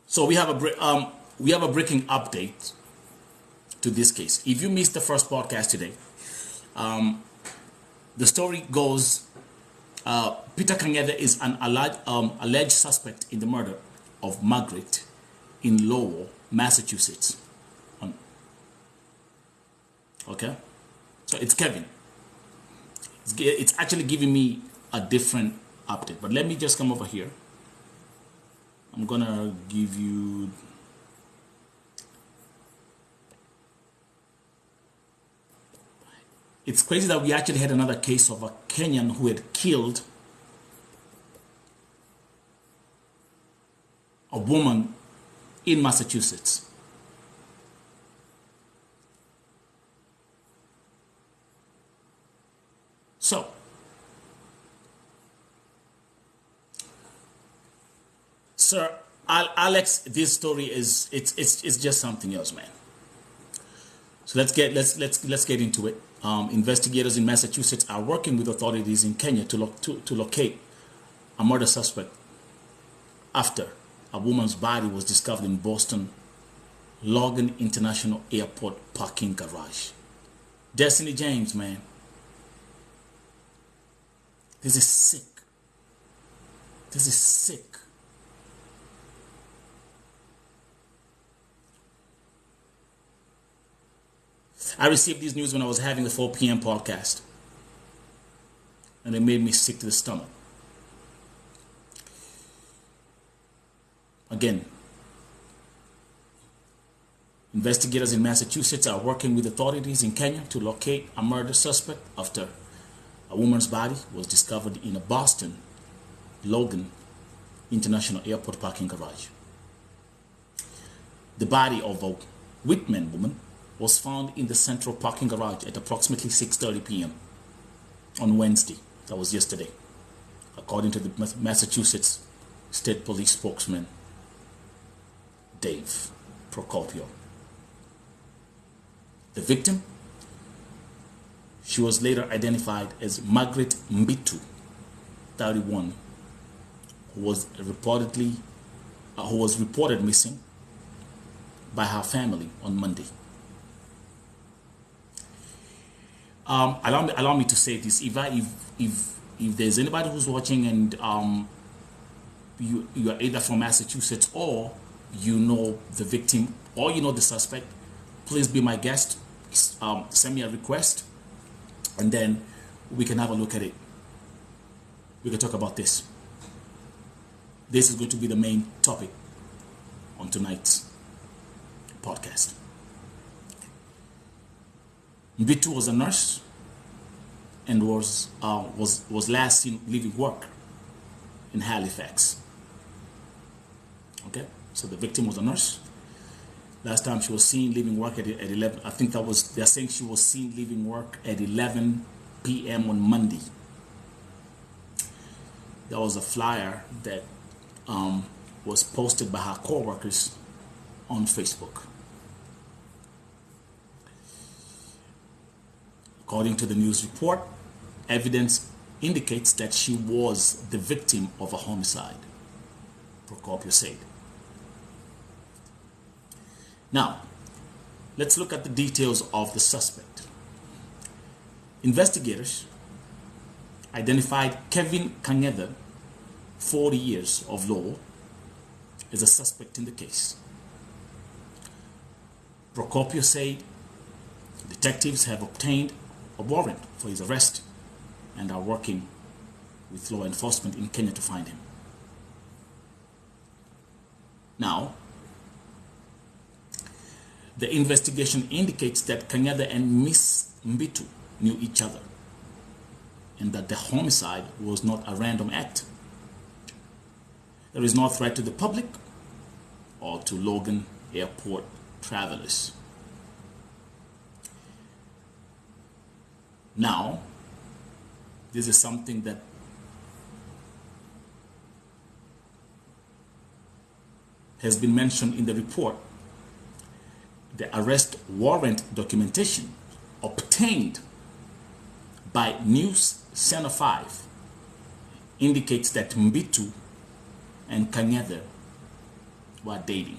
So we have a breaking update to this case. If you missed the first podcast today, the story goes: Peter Kangethe is an alleged suspect in the murder of Margret in Lowell, Massachusetts. Okay, so it's Kevin. It's actually giving me a different update, but let me just come over here. I'm gonna give you it's crazy that we actually had another case of a Kenyan who had killed a woman in Massachusetts. So, Sir Alex, this story is it's just something else, man. So let's get into it. Investigators in Massachusetts are working with authorities in Kenya to locate a murder suspect after a woman's body was discovered in Boston Logan International Airport parking garage. Destiny James, man. This is sick. This is sick. I received this news when I was having the 4 p.m. podcast, and it made me sick to the stomach. Again, investigators in Massachusetts are working with authorities in Kenya to locate a murder suspect after a woman's body was discovered in a Boston Logan International Airport parking garage. The body of a Whitman woman was found in the central parking garage at approximately 6:30 p.m. on Wednesday. That was yesterday, according to the Massachusetts State Police spokesman, Dave Procopio. The victim, she was later identified as Margret Mbitu, 31, who was reported missing by her family on Monday. Allow me to say this: if there's anybody who's watching and you are either from Massachusetts or you know the victim or you know the suspect, please be my guest. Send me a request, and then we can have a look at it. We can talk about this. This is going to be the main topic on tonight's podcast. Mbitu was a nurse and was last seen leaving work in Halifax. Okay, so the victim was a nurse. Last time she was seen leaving work at 11. I think they're saying she was seen leaving work at 11 p.m. on Monday. There was a flyer that was posted by her co-workers on Facebook. According to the news report, evidence indicates that she was the victim of a homicide, Procopio said. Now, let's look at the details of the suspect. Investigators identified Kevin Kangethe, 40 years, of Lowell, as a suspect in the case. Procopio said detectives have obtained a warrant for his arrest and are working with law enforcement in Kenya to find him. Now, the investigation indicates that Kangethe and Miss Mbitu knew each other and that the homicide was not a random act. There is no threat to the public or to Logan Airport travelers. Now, this is something that has been mentioned in the report. The arrest warrant documentation obtained by News Center 5 indicates that Mbitu and Kangethe while dating.